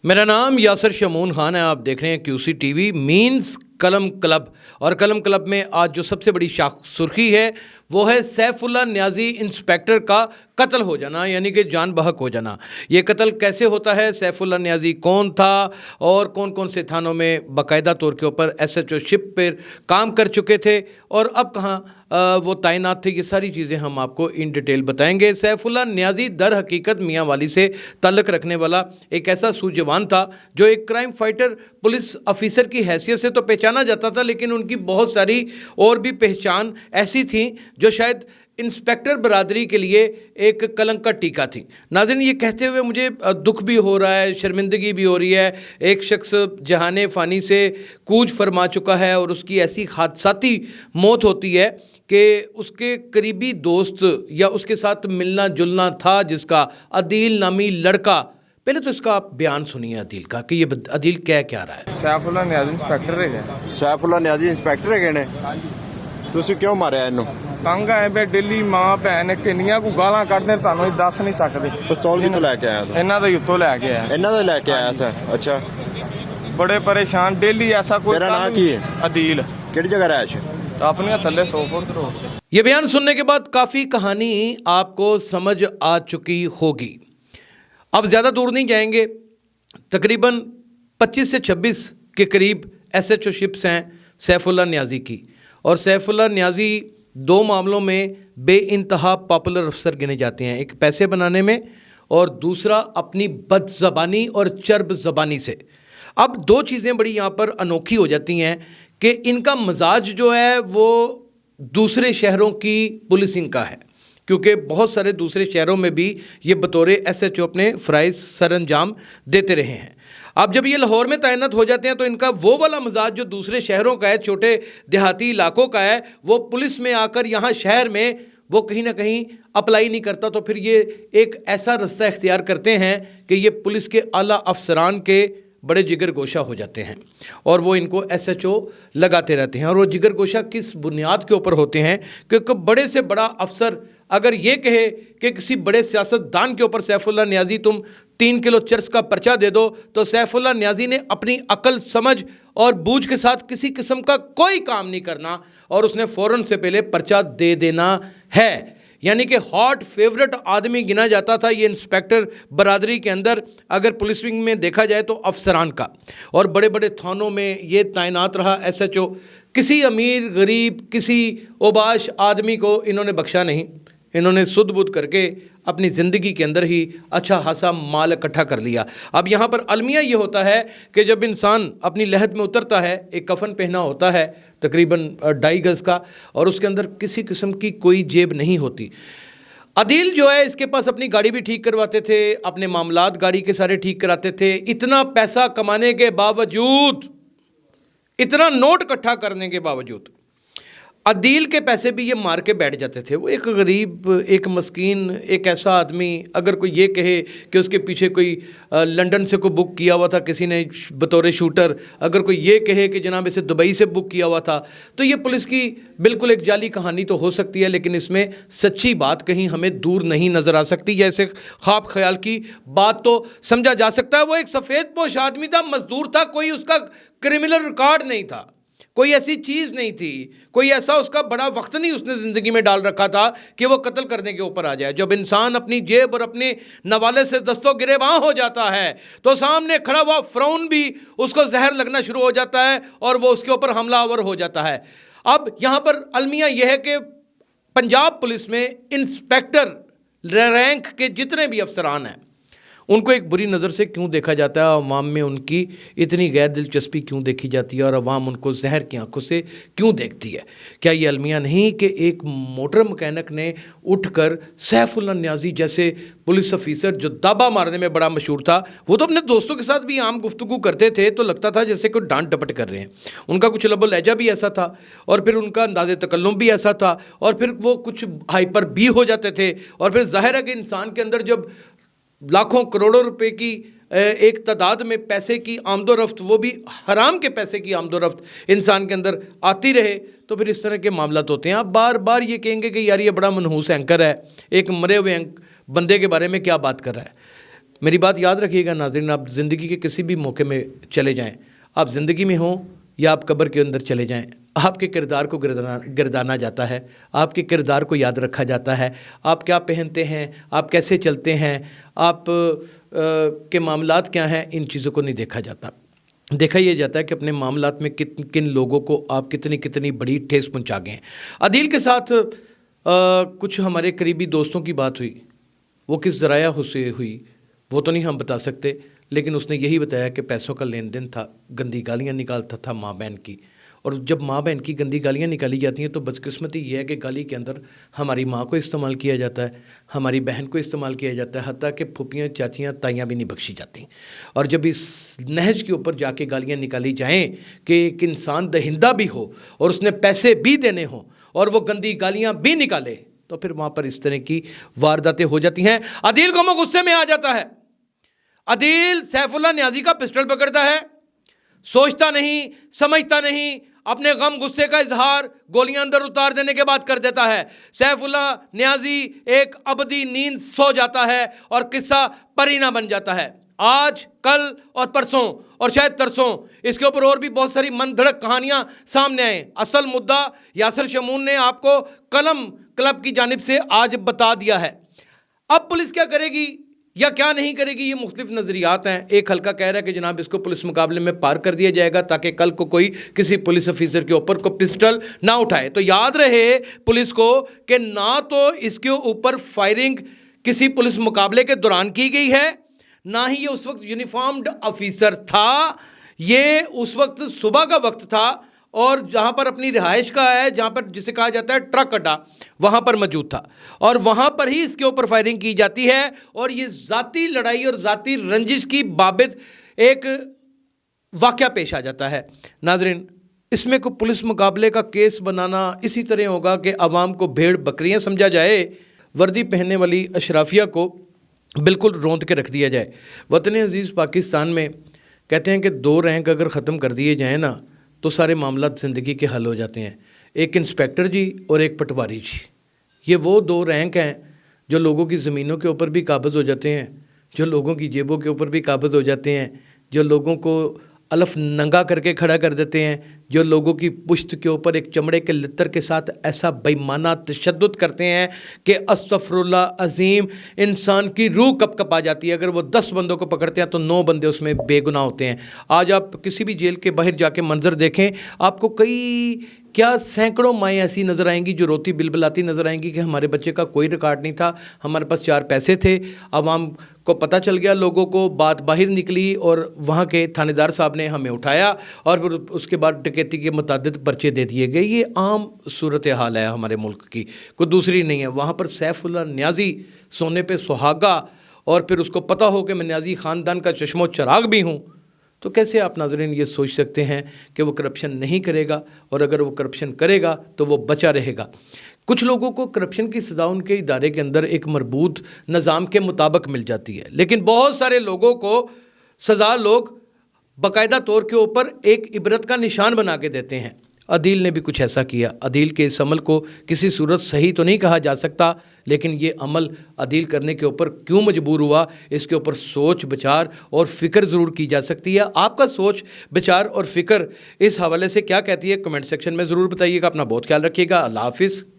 मेरा नाम यासर शमून खान है। आप देख रहे हैं क्यूसी टीवी मीन्स कलम क्लब। और कलम क्लब में आज जो सबसे बड़ी सुर्खी है वो है सैफुल्लाह न्याजी इंस्पेक्टर का कत्ल हो जाना, यानी कि जान बहक हो जाना। ये कत्ल कैसे होता है, सैफुल्लाह न्याजी कौन था और कौन कौन से थानों में बाकायदा तौर के ऊपर एसएचओ शिप पर काम कर चुके थे और अब कहाँ वो तैनात थे, ये सारी चीज़ें हम आपको इन डिटेल बताएंगे। सैफुल्लाह न्याजी दर हकीकत मियाँ वाली से ताल्लुक़ रखने वाला एक ऐसा सूझवान था जो एक क्राइम फाइटर पुलिस ऑफिसर की हैसियत से तो पहचाना जाता था, लेकिन उनकी बहुत सारी और भी पहचान ऐसी थी जो शायद इंस्पेक्टर बरादरी के लिए एक कलंक का टीका थी। नाज़रीन, ये कहते हुए मुझे दुख भी हो रहा है, शर्मिंदगी भी हो रही है। एक शख्स जहाने फ़ानी से कूच फरमा चुका है और उसकी ऐसी हादसाती मौत होती है कि उसके करीबी दोस्त या उसके साथ मिलना जुलना था जिसका अदील नामी लड़का। पहले तो इसका आप बयान सुनिए अदील का कि ये अदील क्या रहा है। सैफुल्लाह न्याजी इंस्पेक्टर है। सैफुल्लाह न्याजी इंस्पेक्टर है ने ਤੁਸੀਂ ਕਿਉਂ ਮਾਰਿਆ ਇਹਨੂੰ? ਤੰਗ ਆਏ ਬੇ ਦਿੱਲੀ ਮਾਂ ਭੈਣ ਕਿੰਨੀਆਂ ਕੋ ਗਾਲਾਂ ਕੱਢਦੇ ਤੁਹਾਨੂੰ ਦੱਸ ਨਹੀਂ ਸਕਦੇ। ਪਿਸਤੌਲ ਕਿੱਥੋਂ ਲੈ ਕੇ ਆਇਆ ਤੂੰ? ਇਹਨਾਂ ਦਾ ਉੱਤੋਂ ਲੈ ਕੇ ਆਇਆ। ਇਹਨਾਂ ਦਾ ਲੈ ਕੇ ਆਇਆ ਸੀ? ਅੱਛਾ, ਬੜੇ ਪਰੇਸ਼ਾਨ ਡੇਲੀ ऐसा कोई। तेरा नाम की है? अदील। ਕਿਹੜੀ ਜਗ੍ਹਾ ਰਹਿਸ਼? अपने थल्ले 100 फुट रोड। ये बयान सुनने के बाद काफ़ी कहानी आपको समझ आ चुकी होगी। अब ज़्यादा दूर नहीं जाएंगे, तकरीबन 25 से 26 के करीब एसएचओ शिप्स हैं सैफुल्लाह न्याजी की, और सैफुल्लाह न्याजी दो मामलों में बेइंतहा पॉपुलर अफसर गिने जाते हैं, एक पैसे बनाने में और दूसरा अपनी बदज़बानी और चर्ब ज़बानी से। अब दो चीज़ें बड़ी यहाँ पर अनोखी हो जाती हैं कि इनका मजाज जो है वो दूसरे शहरों की पुलिसिंग का है, क्योंकि बहुत सारे दूसरे शहरों में भी ये बतौर एसएचओ अपने फ़राइज़ सर अंजाम देते रहे हैं। अब जब ये लाहौर में तैनात हो जाते हैं तो इनका वो वाला मजाज जो दूसरे शहरों का है, छोटे देहाती इलाकों का है, वो पुलिस में आकर यहाँ शहर में वो कहीं ना कहीं अप्लाई नहीं करता। तो फिर ये एक ऐसा रास्ता इख्तियार करते हैं कि ये पुलिस के आला अफसरान के बड़े जिगर गोशा हो जाते हैं और वो इनको एसएचओ लगाते रहते हैं। और वो जिगर गोशा किस बुनियाद के ऊपर होते हैं? क्योंकि बड़े से बड़ा अफसर अगर ये कहे कि किसी बड़े सियासतदान के ऊपर सैफुल्लाह न्याजी तुम 3 किलो चर्च का पर्चा दे दो, तो सैफुल्लाह न्याजी ने अपनी अकल समझ और बूझ के साथ किसी किस्म का कोई काम नहीं करना और उसने फ़ौरन से पहले पर्चा दे देना है। यानी कि हॉट फेवरेट आदमी गिना जाता था ये इंस्पेक्टर बरादरी के अंदर, अगर पुलिस विंग में देखा जाए तो अफसरान का। और बड़े बड़े थानों में ये तैनात रहा एसएचओ। किसी अमीर गरीब किसी ओबाश आदमी को इन्होंने बख्शा नहीं। इन्होंने सुध बुध करके अपनी ज़िंदगी के अंदर ही अच्छा खासा माल इकट्ठा कर लिया। अब यहाँ पर अलमिया ये होता है कि जब इंसान अपनी लहद में उतरता है, एक कफन पहना होता है तकरीबन 2.5 गज़ का, और उसके अंदर किसी किस्म की कोई जेब नहीं होती। अदील जो है इसके पास अपनी गाड़ी भी ठीक करवाते थे, अपने मामलात गाड़ी के सारे ठीक कराते थे। इतना पैसा कमाने के बावजूद, इतना नोट इकट्ठा करने के बावजूद अदील के पैसे भी ये मार के बैठ जाते थे। वो एक गरीब, एक मस्कीन, एक ऐसा आदमी, अगर कोई ये कहे कि उसके पीछे कोई लंदन से कोई बुक किया हुआ था किसी ने बतौर शूटर, अगर कोई ये कहे कि जनाब इसे दुबई से बुक किया हुआ था, तो ये पुलिस की बिल्कुल एक जाली कहानी तो हो सकती है, लेकिन इसमें सच्ची बात कहीं हमें दूर नहीं नज़र आ सकती। जैसे ख्वाब ख्याल की बात तो समझा जा सकता है। वो एक सफ़ेद पोश आदमी था, मजदूर था, कोई उसका क्रिमिनल रिकॉर्ड नहीं था, कोई ऐसी चीज़ नहीं थी, कोई ऐसा उसका बड़ा वक्त नहीं उसने ज़िंदगी में डाल रखा था कि वो कत्ल करने के ऊपर आ जाए। जब इंसान अपनी जेब और अपने नवाले से दस्तों गिरेबां हो जाता है तो सामने खड़ा हुआ फ़िरौन भी उसको जहर लगना शुरू हो जाता है और वो उसके ऊपर हमलावर हो जाता है। अब यहाँ पर अलमिया यह है कि पंजाब पुलिस में इंस्पेक्टर रैंक के जितने भी अफसरान हैं उनको एक बुरी नज़र से क्यों देखा जाता है, अवाम में उनकी इतनी गैर दिलचस्पी क्यों देखी जाती है और अवाम उनको जहर की आंखों से क्यों देखती है? क्या ये अलमिया नहीं कि एक मोटर मैकेनिक ने उठकर सैफुल्लाह न्याजी जैसे पुलिस ऑफिसर जो दाबा मारने में बड़ा मशहूर था, वो तो अपने दोस्तों के साथ भी आम गुफ्तगू करते थे तो लगता था जैसे कोई डांट डपट कर रहे हैं। उनका कुछ लबो लहजा भी ऐसा था और फिर उनका अंदाज़े तकल्लुम भी ऐसा था और फिर वो कुछ हाइपर भी हो जाते थे। और फिर ज़ाहिर है कि इंसान के अंदर जब लाखों करोड़ों रुपए की एक तादाद में पैसे की आमदोरफ्त, वो भी हराम के पैसे की आमदोरफ्त इंसान के अंदर आती रहे तो फिर इस तरह के मामलात होते हैं। आप बार बार ये कहेंगे कि यार ये बड़ा मनहूस एंकर है, एक मरे हुए बंदे के बारे में क्या बात कर रहा है। मेरी बात याद रखिएगा नाज़रीन, आप ज़िंदगी के किसी भी मौके में चले जाएं, आप ज़िंदगी में हों या आप कब्र के अंदर चले जाएं, आपके किरदार को गिरदाना जाता है, आपके किरदार को याद रखा जाता है। आप क्या पहनते हैं, आप कैसे चलते हैं, आप के मामलात क्या हैं, इन चीज़ों को नहीं देखा जाता। देखा यह जाता है कि अपने मामलात में किन लोगों को आप कितनी बड़ी ठेस पहुंचा गए हैं। अदील के साथ कुछ हमारे करीबी दोस्तों की बात हुई, वो किस ज़राया से हुई वो तो नहीं हम बता सकते, लेकिन उसने यही बताया कि पैसों का लेन देन था, गंदी गालियाँ निकालता था माँ बहन की। और जब माँ बहन की गंदी गालियाँ निकाली जाती हैं तो बदकिस्मती ये है कि गाली के अंदर हमारी माँ को इस्तेमाल किया जाता है, हमारी बहन को इस्तेमाल किया जाता है, हत्ता कि फूफियाँ चाचियाँ ताइयाँ भी नहीं बख्शी जाती। और जब इस नहज के ऊपर जाके गालियाँ निकाली जाएँ कि एक इंसान दहिंदा भी हो और उसने पैसे भी देने हों और वो गंदी गालियाँ भी निकाले, तो फिर वहाँ पर इस तरह की वारदातें हो जाती हैं। अदील को गुस्से में आ जाता है। अदील सैफुल्लाह न्याजी का पिस्टल पकड़ता है, सोचता नहीं समझता नहीं, अपने गम गुस्से का इजहार गोलियां अंदर उतार देने के बाद कर देता है। सैफुल्लाह न्याजी एक अबदी नींद सो जाता है और किस्सा परीना बन जाता है। आज कल और परसों और शायद तरसों इसके ऊपर और भी बहुत सारी मन धड़क कहानियां सामने आए। असल मुद्दा यासिर शमून ने आपको कलम क्लब की जानिब से आज बता दिया है। अब पुलिस क्या करेगी या क्या नहीं करेगी, ये मुख्तलिफ नज़रियात हैं। एक हल्का कह रहा है कि जनाब इसको पुलिस मुकाबले में पार कर दिया जाएगा ताकि कल को कोई किसी पुलिस ऑफिसर के ऊपर को पिस्टल ना उठाए। तो याद रहे पुलिस को कि ना तो इसके ऊपर फायरिंग किसी पुलिस मुकाबले के दौरान की गई है, ना ही ये उस वक्त यूनिफॉर्म्ड ऑफिसर था। ये उस वक्त सुबह का वक्त था और जहाँ पर अपनी रिहाइश का है, जहाँ पर जिसे कहा जाता है ट्रक अड्डा, वहाँ पर मौजूद था और वहाँ पर ही इसके ऊपर फायरिंग की जाती है। और ये ज़ाती लड़ाई और ज़ाती रंजिश की बाबित एक वाक़या पेश आ जाता है। नाज़रीन, इसमें को पुलिस मुकाबले का केस बनाना इसी तरह होगा कि आवाम को भेड़ बकरियाँ समझा जाए, वर्दी पहनने वाली अशराफिया को बिल्कुल रौंद के रख दिया जाए। वतन अजीज़ पाकिस्तान में कहते हैं कि 2 रैंक अगर ख़त्म कर दिए जाएँ ना तो सारे मामलात ज़िंदगी के हल हो जाते हैं। एक इंस्पेक्टर जी और एक पटवारी जी, ये वो 2 रैंक हैं जो लोगों की ज़मीनों के ऊपर भी काबज़ हो जाते हैं, जो लोगों की जेबों के ऊपर भी काबज़ हो जाते हैं, जो लोगों को अलफ नंगा करके खड़ा कर देते हैं, जो लोगों की पुश्त के ऊपर एक चमड़े के लित्तर के साथ ऐसा बेईमाना तशद्दुद करते हैं कि अस्तगफुरुल्लाह अज़ीम, इंसान की रूह कप आ जाती है। अगर वो 10 बंदों को पकड़ते हैं तो 9 बंदे उसमें बेगुनाह होते हैं। आज आप किसी भी जेल के बाहर जाके मंजर देखें, आपको कई क्या सैकड़ों माएँ ऐसी नज़र आएंगी जो रोती बिलबिलाती नज़र आएंगी कि हमारे बच्चे का कोई रिकॉर्ड नहीं था, हमारे पास 4 पैसे थे, आवाम को पता चल गया, लोगों को बात बाहर निकली और वहाँ के थानेदार साहब ने हमें उठाया और फिर उसके बाद डकैती के मुतादिद पर्चे दे दिए गए। ये आम सूरत हाल है हमारे मुल्क की, कोई दूसरी नहीं है। वहाँ पर सैफुल्लाह न्याजी सोने पे सुहागा और फिर उसको पता हो कि मैं न्याजी ख़ानदान का चश्मो चराग भी हूँ, तो कैसे आप नाज़रीन ये सोच सकते हैं कि वो करप्शन नहीं करेगा, और अगर वो करप्शन करेगा तो वो बचा रहेगा। कुछ लोगों को करप्शन की सज़ा उनके इदारे के अंदर एक मरबूत निज़ाम के मुताबिक मिल जाती है, लेकिन बहुत सारे लोगों को सज़ा लोग बाकायदा तौर के ऊपर एक इबरत का निशान बना के देते हैं। अदील ने भी कुछ ऐसा किया। अदील के इस अमल को किसी सूरत सही तो नहीं कहा जा सकता, लेकिन ये अमल अदील करने के ऊपर क्यों मजबूर हुआ, इसके ऊपर सोच विचार और फ़िक्र ज़रूर की जा सकती है। आपका सोच विचार और फ़िक्र इस हवाले से क्या कहती है, कमेंट सेक्शन में ज़रूर बताइएगा। अपना बहुत ख्याल रखिएगा। अल्लाह हाफ़िज़।